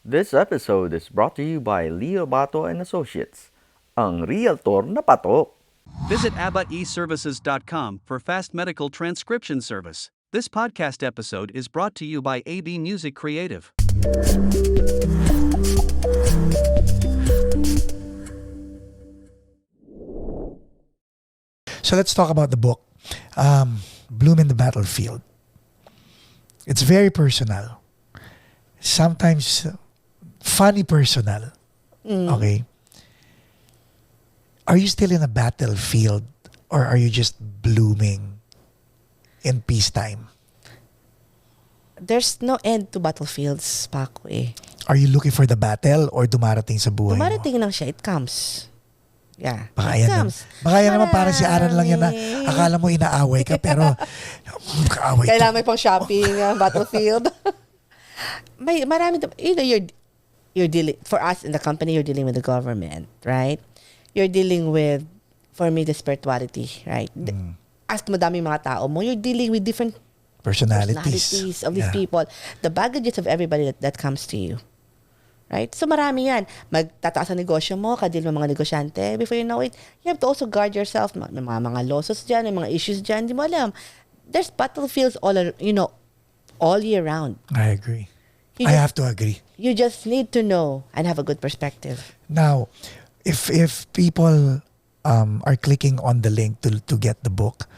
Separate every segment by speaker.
Speaker 1: This episode is brought to you by Leo Bato and Associates, ang realtor na patok.
Speaker 2: Visit abaeservices.com for fast medical transcription service. This podcast episode is brought to you by AB Music Creative.
Speaker 3: So let's talk about the book, Bloom in the Battlefield. It's very personal. Sometimes funny personal. Okay. Are you still in a battlefield or are you just blooming in peacetime?
Speaker 4: There's no end to battlefields, Paco eh.
Speaker 3: Are you looking for the battle or dumarating sa buhay mo?
Speaker 4: Dumarating lang siya, it comes. Yeah,
Speaker 3: Baka
Speaker 4: it
Speaker 3: yan,
Speaker 4: comes.
Speaker 3: baka yan naman parang si Aaron lang yan na akala mo inaaway ka pero kaaway
Speaker 4: Kailangan may pang shopping, battlefield. May marami, you're dealing, for us in the company, you're dealing with the government, right? You're dealing with, for me, the spirituality, right? As madami mga tao mo, you're dealing with different personalities of these people, the baggages of everybody that comes to you. Right? So marami yan. Magtataas ang negosyo mo, kadil mo mga negosyante. Before you know it, you have to also guard yourself. May mga losses dyan, may mga issues dyan. Di mo alam. There's battlefields all year round.
Speaker 3: I agree.
Speaker 4: You
Speaker 3: I
Speaker 4: just-
Speaker 3: have to agree.
Speaker 4: You just need to know and have a good perspective.
Speaker 3: Now, if people are clicking on the link to get the book,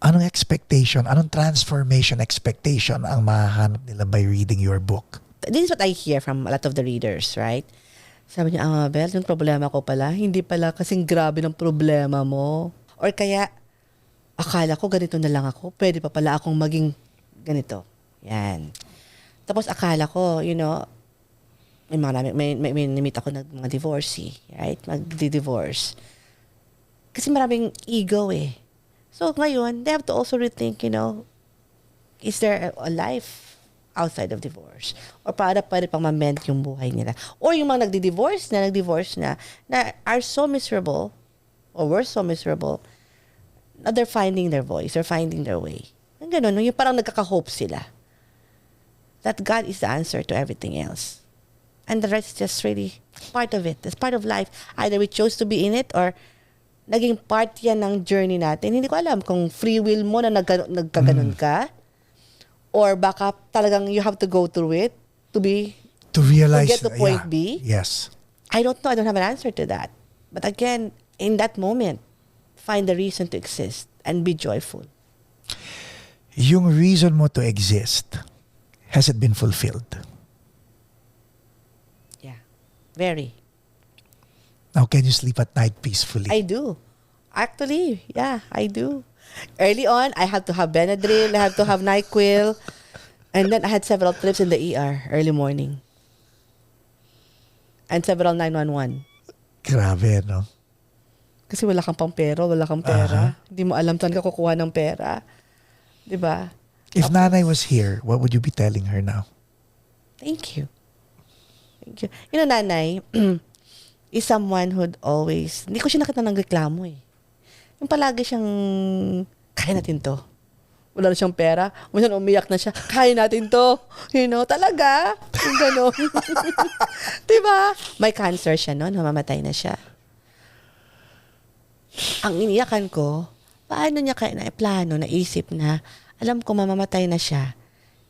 Speaker 3: anong expectation, anong transformation expectation ang mahahanap nila by reading your book?
Speaker 4: This is what I hear from a lot of the readers, right? Sabi niya, Amabel, yung problema ko pala, hindi pala kasing grabe ng problema mo. Or kaya, akala ko ganito na lang ako, pwede pa pala akong maging ganito. Yan. Tapos akala ko, may nimit ako ng mga divorcee, right? Magdi-divorce. Kasi maraming ego eh. So ngayon, they have to also rethink, is there a life outside of divorce? Or pwede pang ma-mend yung buhay nila. Or yung mga nagdi-divorce na are so miserable, or were so miserable, na they're finding their voice, they're finding their way. Ang ganun, yung parang nagkaka-hope sila. That God is the answer to everything else. And the rest is just really part of it. It's part of life. Either we chose to be in it or naging part yan ng journey natin. Hindi ko alam kung free will mo na nagkaganon ka or baka talagang you have to go through it to
Speaker 3: realize,
Speaker 4: get to point B.
Speaker 3: Yes.
Speaker 4: I don't know. I don't have an answer to that. But again, in that moment, find the reason to exist and be joyful.
Speaker 3: Yung reason mo to exist, has it been fulfilled?
Speaker 4: Yeah. Very.
Speaker 3: Now, can you sleep at night peacefully?
Speaker 4: I do. Actually, yeah, I do. Early on, I had to have Benadryl, I had to have NyQuil, and then I had several trips in the ER early morning. And several 911.
Speaker 3: Grabe, no?
Speaker 4: Kasi wala kang pampero, wala kang pera. Hindi mo alam saan ka kukuha ng pera. Diba?
Speaker 3: If Nanay was here, what would you be telling her now?
Speaker 4: Thank you. Thank you. Nanay, is someone who'd always, hindi ko siya nakita ng reklamo eh. Yung palagi siyang, kaya natin to. Wala na siyang pera. Minsan umiyak na siya, kaya natin to. Talaga. Yung gano'n. Diba? May cancer siya noon, mamamatay na siya. Ang iniyakan ko, paano niya kaya plano, naisip na, alam ko mamamatay na siya,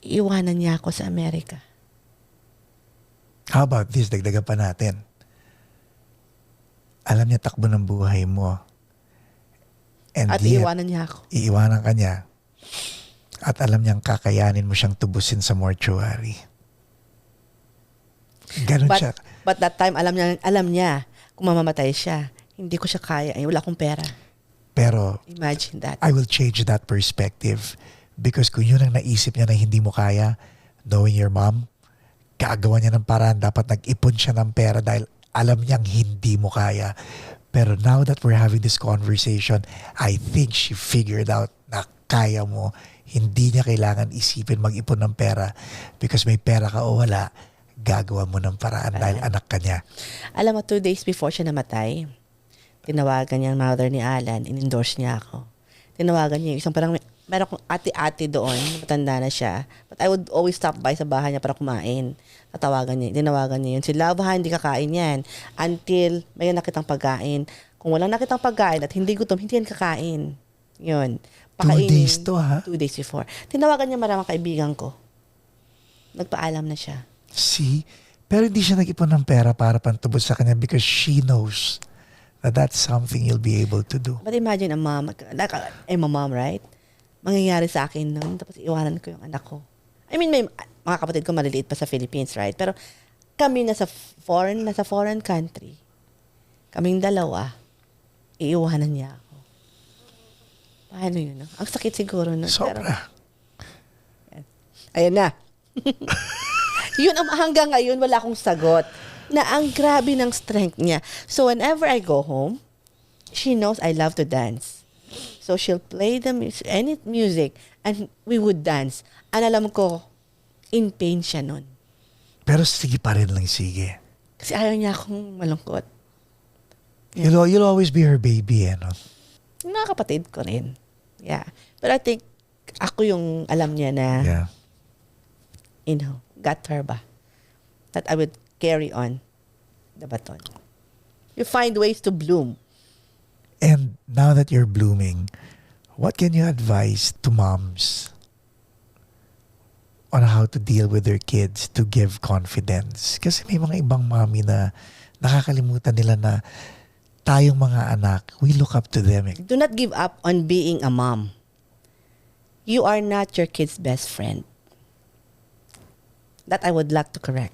Speaker 4: iiwanan niya ako sa Amerika.
Speaker 3: How about this? Dagdagan pa natin. Alam niya takbo ng buhay mo. And
Speaker 4: At
Speaker 3: yet,
Speaker 4: iiwanan niya ako.
Speaker 3: iiwanan ka niya. At alam niyang kakayanin mo siyang tubusin sa mortuary. Ganon siya.
Speaker 4: But that time, alam niya kung mamamatay siya. Hindi ko siya kaya. Wala akong pera.
Speaker 3: Pero,
Speaker 4: Imagine that.
Speaker 3: I will change that perspective. Because kung yun ang naisip niya na hindi mo kaya, knowing your mom, gagawa niya ng paraan. Dapat nag-ipon siya ng pera dahil alam niyang hindi mo kaya. Pero now that we're having this conversation, I think she figured out na kaya mo. Hindi niya kailangan isipin mag-ipon ng pera because may pera ka o wala, gagawa mo ng paraan dahil anak ka niya.
Speaker 4: Alam mo, 2 days before siya namatay, tinawagan niya ang mother ni Alan, in-endorse niya ako. Tinawagan niya, isang parang meron akong ate-ate doon, matanda na siya. But I would always stop by sa bahay niya para kumain. Tinawagan niya yun. Si Love, ha, hindi kakain yan. Until may nakitang pagkain. Kung walang nakitang pagkain at hindi gutom, hindi yan kakain. Yun.
Speaker 3: 2 days to, ha?
Speaker 4: 2 days before. Tinawagan niya maraming kaibigan ko. Nagpaalam na siya.
Speaker 3: See? Pero hindi siya nag-ipon ng pera para pantubos sa kanya because she knows that that's something you'll be able to do.
Speaker 4: But imagine a mom, like I'm a mom, right? Mangyayari sa akin nun, tapos iwanan ko yung anak ko. I mean, may mga kapatid ko maliliit pa sa Philippines, right? Pero kami nasa foreign country. Kaming dalawa, iiwanan niya ako. Paano yun? No? Ang sakit siguro nun.
Speaker 3: Sobra.
Speaker 4: Pero, ayan na. Yun, hanggang ngayon, wala akong sagot. Na ang grabe ng strength niya. So whenever I go home, she knows I love to dance. So she'll play any music and we would dance. And alam ko, in pain siya nun.
Speaker 3: Pero sige pa rin lang, sige.
Speaker 4: Kasi ayaw niya akong malungkot.
Speaker 3: You'll always be her baby, no?
Speaker 4: Yung mga kapatid ko rin. Yeah. But I think, ako yung alam niya na, got her ba? That I would carry on the baton. You find ways to bloom.
Speaker 3: And now that you're blooming, what can you advise to moms on how to deal with their kids to give confidence? Kasi may mga ibang mommy na nakakalimutan nila na tayong mga anak, we look up to them.
Speaker 4: Do not give up on being a mom. You are not your kid's best friend. That I would like to correct.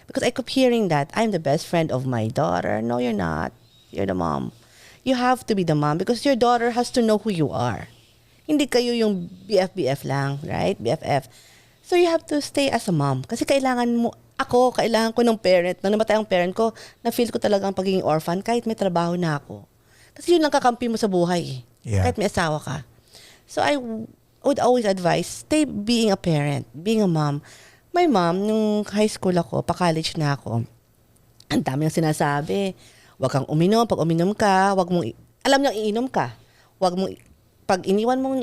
Speaker 4: Because I keep hearing that I'm the best friend of my daughter. No, you're not. You're the mom. You have to be the mom because your daughter has to know who you are. Hindi kayo yung BF lang, right? BFF. So you have to stay as a mom. Kasi kailangan ko ng parent. Nang namatay ang parent ko, na-feel ko talaga ang pagiging orphan kahit may trabaho na ako. Kasi yun lang kakampi mo sa buhay.
Speaker 3: Yeah.
Speaker 4: Kahit may asawa ka. So I would always advise, stay being a parent, being a mom. My mom, nung high school ako, pa-college na ako, ang dami ng sinasabi. Huwag kang uminom. Pag uminom ka, alam niyo, iinom ka. Pag iniwan mo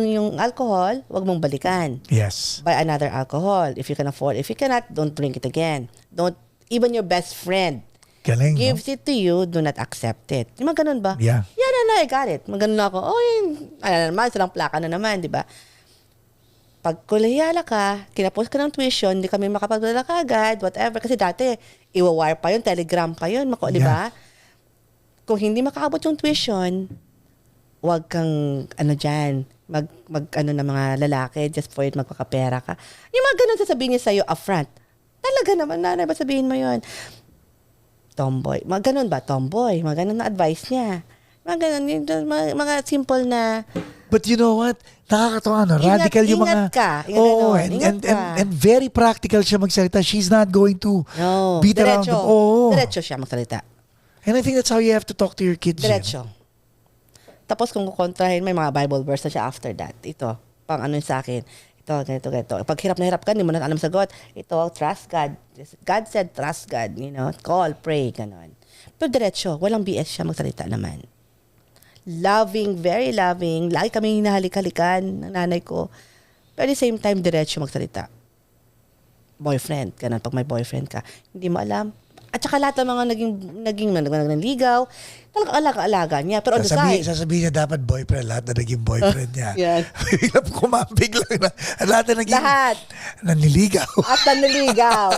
Speaker 4: yung alcohol, huwag mong balikan.
Speaker 3: Yes.
Speaker 4: Buy another alcohol if you can afford. If you cannot, don't drink it again. Even your best friend
Speaker 3: Galing,
Speaker 4: gives it to you, do not accept it. Yung mga ganun ba?
Speaker 3: Yeah.
Speaker 4: Yeah, no, I got it. Mga ganun ako. Silang plaka na naman, di ba? Pag kolehiyala ka, kinapos ka ng tuition, hindi kami makapagdala ka agad, whatever. Kasi dati, iwa-wire pa yun, telegram pa yun, di ba? Kung hindi makaabot yung tuition, wag kang, ng mga lalaki, just for it, magpakapera ka. Yung mga ganun sasabihin niya sa'yo, upfront. Talaga naman, nanay, ba sabihin mo yun? Tomboy. Mga ganun ba? Tomboy. Mga ganun na advice niya. Mga ganun, mga simple na,
Speaker 3: but you know what? Nakakatawa, no? Radical yung mga...
Speaker 4: Ingat ka.
Speaker 3: And very practical siya magsalita. She's not going to beat around them.
Speaker 4: Diretso siya magsalita.
Speaker 3: And I think that's how you have to talk to your kids.
Speaker 4: Diretso. Tapos kung kukontrahin, may mga Bible verse na siya after that. Ito, pang ano sa akin. Ito, ganito. Pag hirap na hirap ka, hindi mo na alam sagot. Ito, trust God. God said, trust God. Call, pray, ganon. Pero diretso, walang BS siya magsalita naman. Loving, very loving. Lagi kami hinahalik-halikan ng nanay ko. Pero at the same time, diretso magsalita. Boyfriend, ganun. Pag may boyfriend ka, hindi mo alam. At saka lahat ng mga naging nanligaw, talagang alaga-alaga niya. Pero on the side,
Speaker 3: sasabihin niya dapat boyfriend, lahat na naging boyfriend niya.
Speaker 4: Yan.
Speaker 3: Biglang kumambig lang na. Lahat na naging nanliligaw.
Speaker 4: At nanliligaw.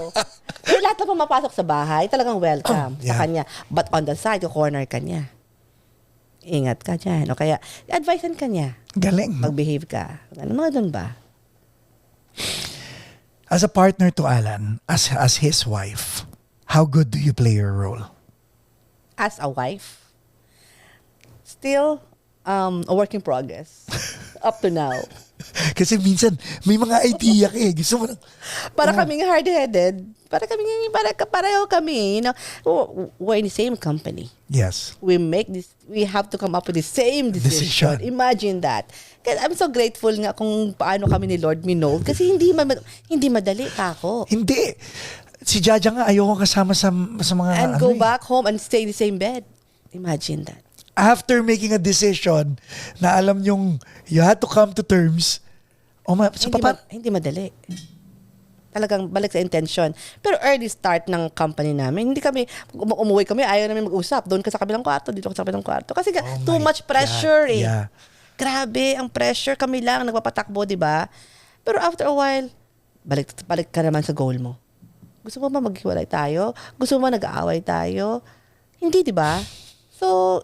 Speaker 4: Pero lahat na pumapasok sa bahay, talagang welcome sa kanya. But on the side, corner ka niya. Ingat ka dyan. O kaya, advisean ka niya.
Speaker 3: Galing.
Speaker 4: Mag-behave ka. Ano mga dun ba?
Speaker 3: As a partner to Alan, as his wife, how good do you play your role?
Speaker 4: As a wife, still a work in progress. Up to now.
Speaker 3: Kasi minsan, may mga idea ka eh. Gusto mo na...
Speaker 4: Para kaming hard-headed. Pareho kami. We're in the same company.
Speaker 3: Yes.
Speaker 4: We have to come up with the same decision. Imagine that. Kaya I'm so grateful nga kung paano kami ni Lord minold. Kasi hindi madali, Paco.
Speaker 3: Hindi. Si Jaja nga, ayoko kasama sa mga...
Speaker 4: And go back home and stay in the same bed. Imagine that.
Speaker 3: after making a decision na alam yung you had to come to terms, so
Speaker 4: Hindi madali. Talagang balik sa intention. Pero early start ng company namin, hindi kami, umuwi kami, ayaw namin mag-usap. Doon ka sa kabilang kwarto, dito ka sa kabilang kwarto. Kasi too much pressure eh.
Speaker 3: Yeah.
Speaker 4: Grabe, ang pressure. Kami lang nagpapatakbo, di ba? Pero after a while, balik ka naman sa goal mo. Gusto mo ba maghiwalay tayo? Gusto mo ba nag-aaway tayo? Hindi, di ba? So,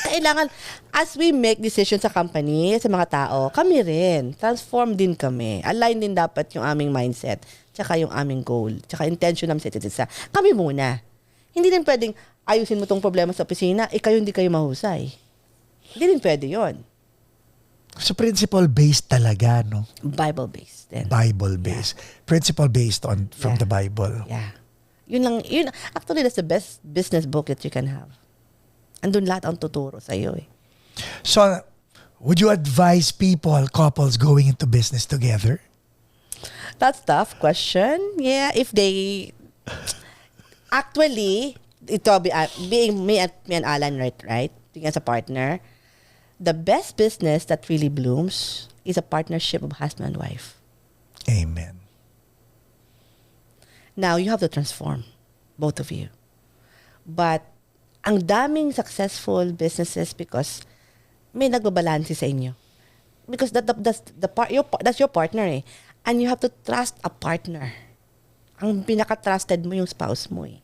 Speaker 4: kailangan, as we make decisions sa company, sa mga tao, kami rin. Transform din kami. Align din dapat yung aming mindset, tsaka yung aming goal, tsaka intention namin sa isa't isa. Kami muna. Hindi din pwedeng ayusin mo tong problema sa opisina, kayo hindi kayo mahusay. Hindi din pwede yon.
Speaker 3: So principle-based talaga, no?
Speaker 4: Bible-based din.
Speaker 3: Bible-based. Principle-based from the Bible.
Speaker 4: Yeah. Actually, that's the best business book that you can have. Andun lahat ang tuturo sa iyo eh.
Speaker 3: So, would you advise couples going into business together?
Speaker 4: That's tough question. Yeah, if they actually, ito being me and Alan, right? Being as a partner, the best business that really blooms is a partnership of husband and wife.
Speaker 3: Amen.
Speaker 4: Now, you have to transform, both of you. But, ang daming successful businesses because may nagbabalanse sa inyo. Because that's your partner eh. And you have to trust a partner. Ang pinaka-trusted mo yung spouse mo eh.